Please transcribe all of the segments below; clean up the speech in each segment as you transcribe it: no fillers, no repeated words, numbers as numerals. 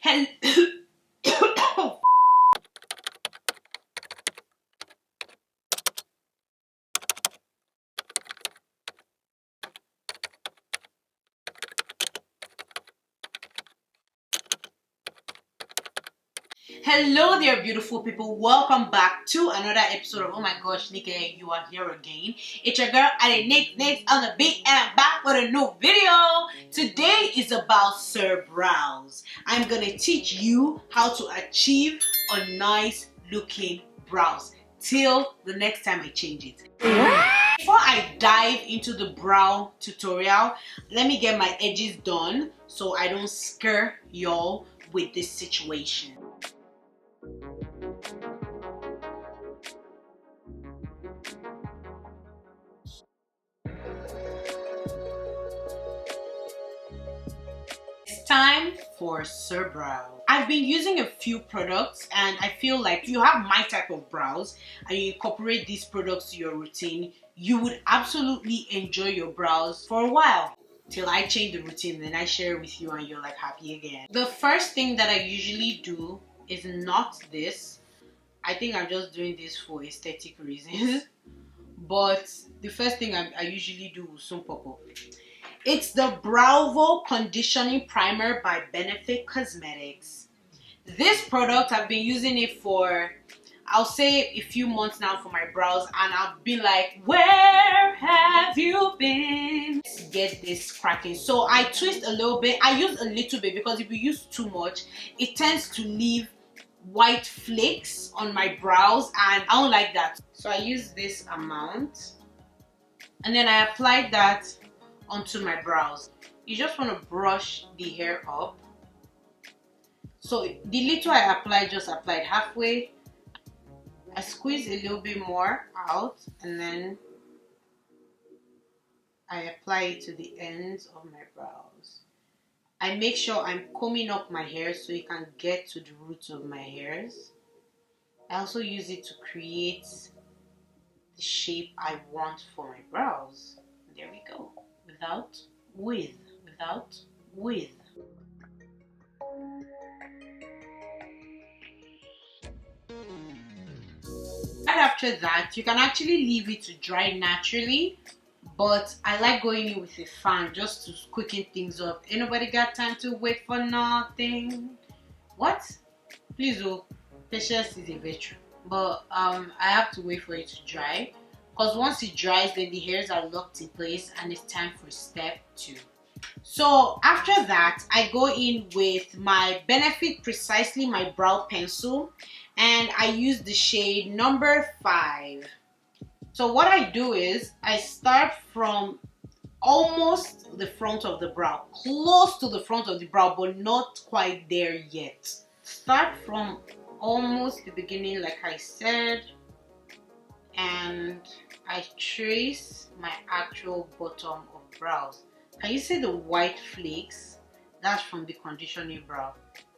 Hello. Hello there, beautiful people. Welcome back to another episode of Oh My Gosh, Nika, you are here again. It's your girl, next on the beat, and I'm back with a new video. Today is about brows. I'm gonna teach you how to achieve a nice looking brows. Till the next time I change it. Before I dive into the brow tutorial, let me get my edges done so I don't scare y'all with this situation. It's time for brow. I've been using a few products and I feel like if you have my type of brows and you incorporate these products to your routine, you would absolutely enjoy your brows for a while. Till I change the routine, then I share it with you and you're like happy again. The first thing that I usually do is not this. I think I'm just doing this for aesthetic reasons. But the first thing I usually do is some pop-up. It's the Browlific Conditioning Primer by Benefit Cosmetics. This product, I've been using it for, I'll say a few months now for my brows, and I've been like, where have you been? Let's get this cracking. So I twist a little bit. I use a little bit because if you use too much, it tends to leave white flakes on my brows and I don't like that. So I use this amount and then I apply that onto my brows. You just want to brush the hair up. So the little I applied, just applied halfway. I squeeze a little bit more out and then I apply it to the ends of my brows. I make sure I'm combing up my hair so it can get to the roots of my hairs. I also use it to create the shape I want for my brows. There we go. Without, with, without, with. Right after that, you can actually leave it to dry naturally, but I like going in with a fan just to quicken things up. Anybody got time to wait for nothing? What? Please, oh, patience is a virtue. But I have to wait for it to dry, because once it dries, then the hairs are locked in place and it's time for step 2. So after that, I go in with my Benefit Precisely My Brow Pencil and I use the shade number 5. So what I do is I start from almost the front of the brow, close to the front of the brow, but not quite there yet. Start from almost the beginning, like I said, and I trace my actual bottom of brows. Can you see the white flakes? That's from the conditioning brow.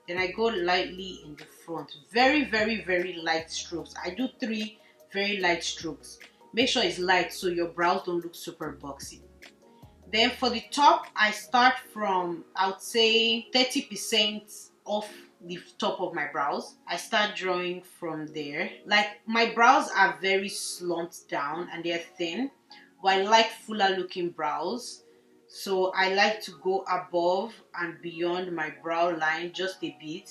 Then I go lightly in the front, very, very, very light strokes. I do 3 very light strokes. Make sure it's light so your brows don't look super boxy. Then for the top, I start from, I would say 30% off the top of my brows. I start drawing from there. Like, my brows are very slumped down and they're thin, but I like fuller looking brows. So I like to go above and beyond my brow line just a bit.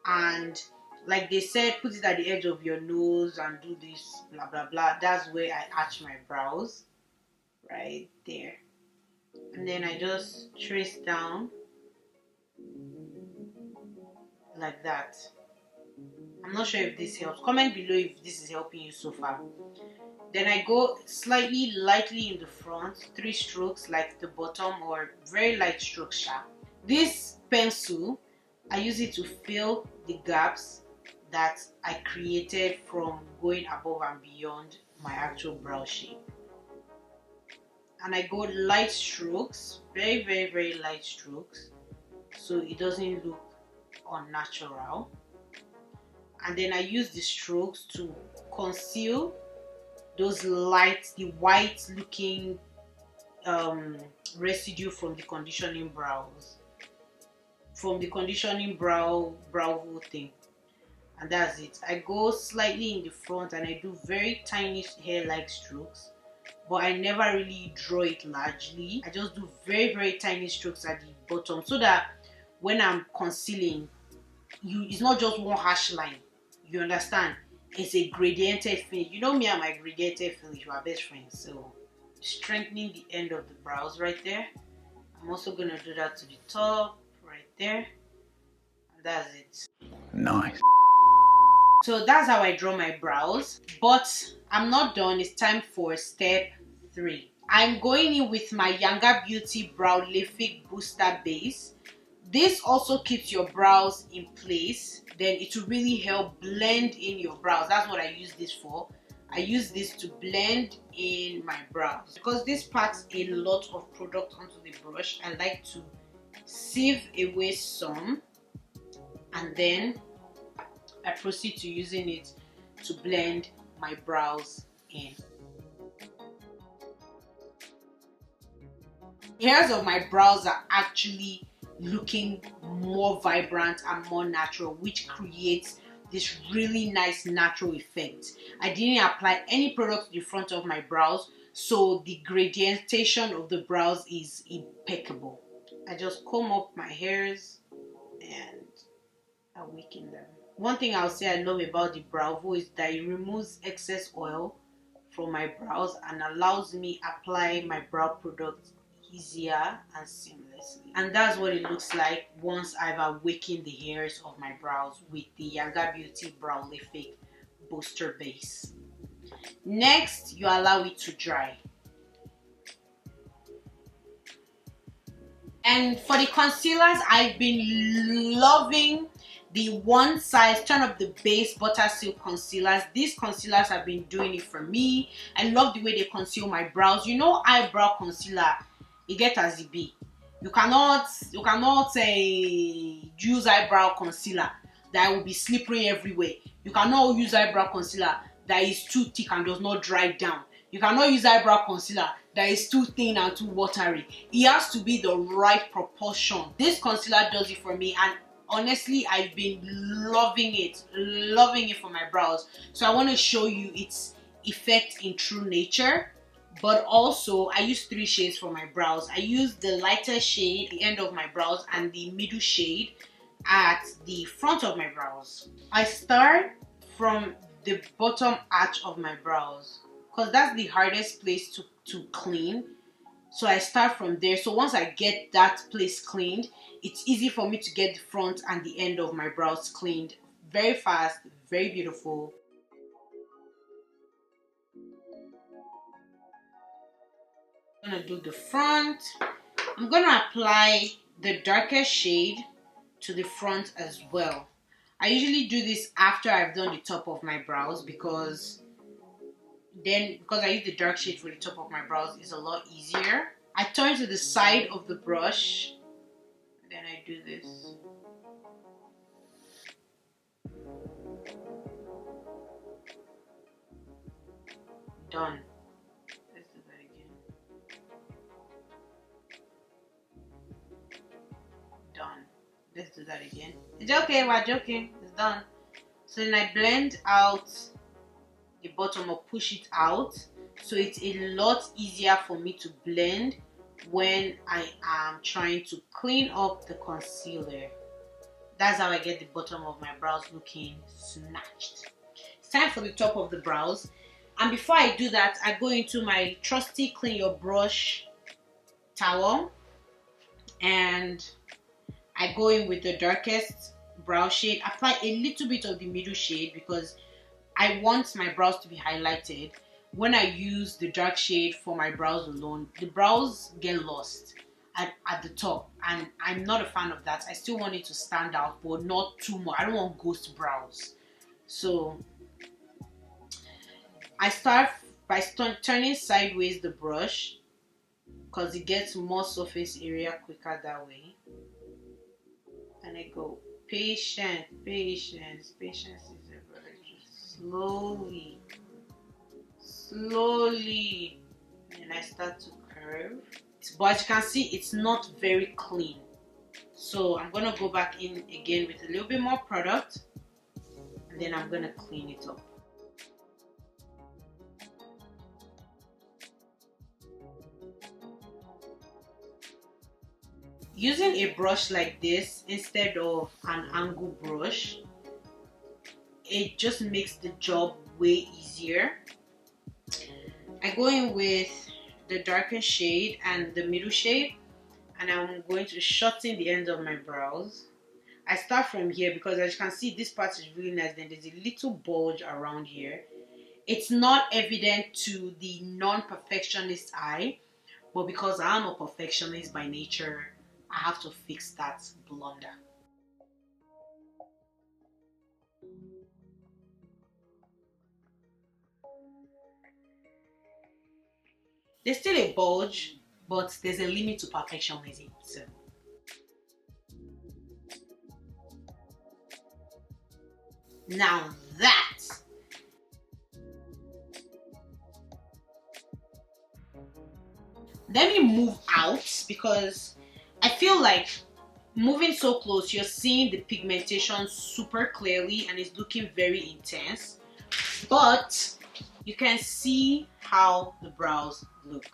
And like they said, put it at the edge of your nose and do this, blah, blah, blah. That's where I arch my brows. Right there. And then I just trace down like that. I'm not sure if this helps. Comment below if this is helping you so far. Then I go slightly lightly in the front, 3 strokes like the bottom, or very light strokes sharp. This pencil, I use it to fill the gaps that I created from going above and beyond my actual brow shape. And I go light strokes, very, very, very light strokes, so it doesn't look unnatural. And then I use the strokes to conceal those light, the white looking residue from the conditioning brows. from the conditioning brow whole thing, and that's it. I go slightly in the front and I do very tiny hair-like strokes, but I never really draw it largely. I just do very tiny strokes at the bottom so that when I'm concealing, it's not just one harsh line. You understand? It's a gradiented finish. You know me and my gradiented finish, we are best friends. So strengthening the end of the brows right there. I'm also gonna do that to the top right there, and that's it. Nice. So that's how I draw my brows, but I'm not done. It's time for step 3. I'm going in with my Yanga Beauty Browlific Booster Base. This also keeps your brows in place. Then it will really help blend in your brows. That's what I use this for. I use this to blend in my brows. Because this packs a lot of product onto the brush, I like to sieve away some, and then I proceed to using it to blend my brows in. The hairs of my brows are actually looking more vibrant and more natural, which creates this really nice natural effect. I didn't apply any product to the front of my brows, so the gradientation of the brows is impeccable. I just comb up my hairs and I weaken them. One thing I'll say I love about the Bravo is that it removes excess oil from my brows and allows me apply my brow product easier and seamlessly. And that's what it looks like once I've awakened the hairs of my brows with the Yanga Beauty Browlific Booster Base. Next, you allow it to dry. And for the concealers, I've been loving the one size turn up the base ButterSilk concealers. These concealers have been doing it for me. I love the way they conceal my brows. You know, eyebrow concealer, it gets as it be. You cannot use eyebrow concealer that will be slippery everywhere. You cannot use eyebrow concealer that is too thick and does not dry down. You cannot use eyebrow concealer that is too thin and too watery. It has to be the right proportion. This concealer does it for me, and honestly, I've been loving it for my brows. So I want to show you its effect in true nature. But also, I use 3 shades for my brows. I use the lighter shade at the end of my brows and the middle shade at the front of my brows. I start from the bottom arch of my brows because that's the hardest place to clean. So I start from there. So once I get that place cleaned, it's easy for me to get the front and the end of my brows cleaned very fast, very beautiful. I'm gonna do the front. I'm gonna apply the darker shade to the front as well. I usually do this after I've done the top of my brows because I use the dark shade for the top of my brows, it's a lot easier. I turn to the side of the brush, then I do this. Done. Let's do that again. Done. Let's do that again. It's okay, we're joking. It's done. So then I blend out the bottom or push it out, so it's a lot easier for me to blend when I am trying to clean up the concealer. That's how I get the bottom of my brows looking snatched. It's time for the top of the brows, and before I do that, I go into my trusty clean your brush towel and I go in with the darkest brow shade, apply a little bit of the middle shade because I want my brows to be highlighted. When I use the dark shade for my brows alone, the brows get lost at the top, and I'm not a fan of that. I still want it to stand out, but not too much. I don't want ghost brows. So I start by turning sideways the brush because it gets more surface area quicker that way. And I go patience is a virtue. Slowly, and I start to curve. But as you can see, it's not very clean. So I'm gonna go back in again with a little bit more product, and then I'm gonna clean it up. Using a brush like this instead of an angle brush, it just makes the job way easier. I go in with the darker shade and the middle shade, and I'm going to shorten the ends of my brows. I start from here because as you can see, this part is really nice. Then there's a little bulge around here. It's not evident to the non-perfectionist eye, but because I'm a perfectionist by nature, I have to fix that blunder. There's still a bulge, but there's a limit to perfectionism. So now that, let me move out because I feel like moving so close, you're seeing the pigmentation super clearly and it's looking very intense. But you can see how the brows look.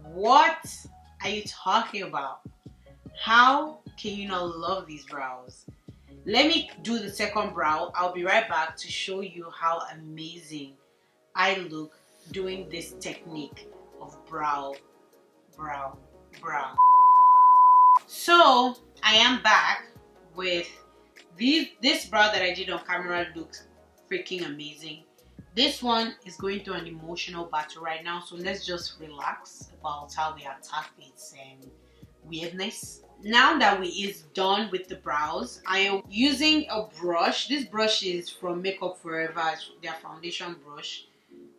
What are you talking about? How can you not love these brows? Let me do the second brow. I'll be right back to show you how amazing I look doing this technique of brow. So I am back with this brow that I did on camera. Looks freaking amazing. This one is going through an emotional battle right now, so let's just relax about how we attack its weirdness. Now that we is done with the brows, I am using a brush. This brush is from Makeup Forever, it's their foundation brush.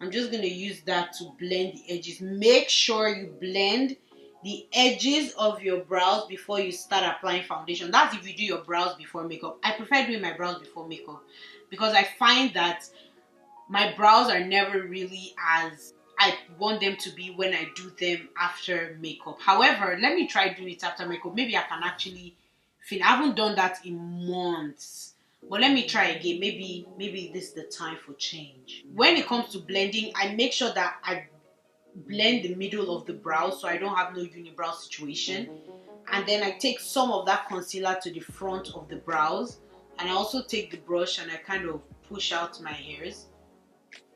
I'm just going to use that to blend the edges. Make sure you blend the edges of your brows before you start applying foundation. That's if you do your brows before makeup. I prefer doing my brows before makeup because I find that my brows are never really as I want them to be when I do them after makeup. However, let me try doing it after makeup. Maybe I can actually finish. I haven't done that in months. But let me try again. Maybe this is the time for change. When it comes to blending, I make sure that I blend the middle of the brow so I don't have no unibrow situation. And then I take some of that concealer to the front of the brows. And I also take the brush and I kind of push out my hairs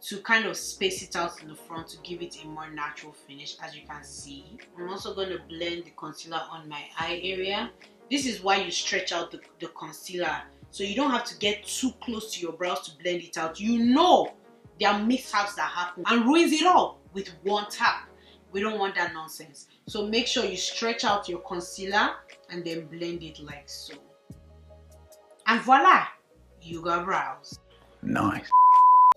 to kind of space it out in the front to give it a more natural finish. As you can see, I'm also going to blend the concealer on my eye area. This is why you stretch out the concealer, so you don't have to get too close to your brows to blend it out. You know there are mishaps that happen and ruins it all with one tap. We don't want that nonsense. So make sure you stretch out your concealer and then blend it like so. And voila, you got brows. Nice.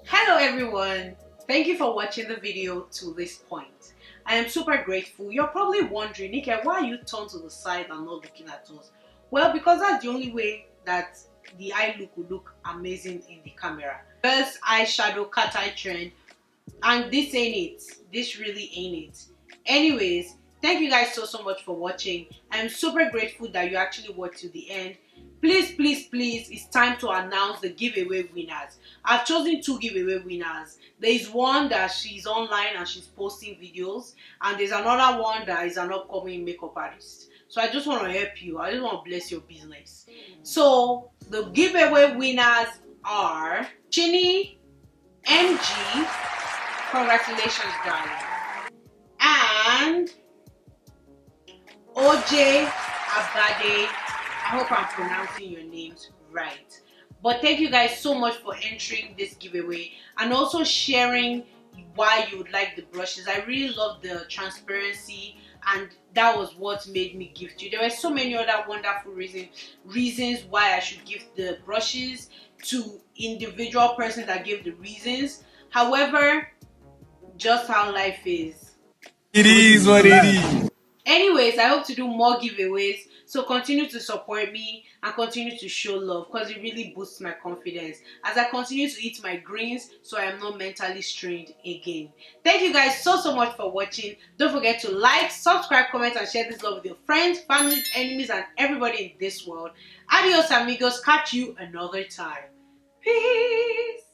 Hello everyone, thank you for watching the video to this point. I am super grateful. You're probably wondering, Nika, why are you turned to the side and not looking at us? Well, because that's the only way that the eye look will look amazing in the camera. First eyeshadow cat eye trend, and this ain't it. This really ain't it. Anyways, thank you guys so much for watching. I'm super grateful that you actually watched to the end. Please, it's time to announce the giveaway winners. I've chosen 2 giveaway winners. There is one that she's online and she's posting videos, and there's another one that is an upcoming makeup artist. So I just want to help you. I just want to bless your business. So the giveaway winners are Chini MG, congratulations darling, and OJ Abade. I hope I'm pronouncing your names right. But thank you guys so much for entering this giveaway and also sharing why you would like the brushes. I really love the transparency, and that was what made me gift you. There were so many other wonderful reasons why I should gift the brushes to individual persons that gave the reasons. However, just how life is. It is what it is. Anyways, I hope to do more giveaways. So continue to support me and continue to show love because it really boosts my confidence as I continue to eat my greens so I am not mentally strained again. Thank you guys so much for watching. Don't forget to like, subscribe, comment, and share this love with your friends, families, enemies, and everybody in this world. Adios, amigos. Catch you another time. Peace.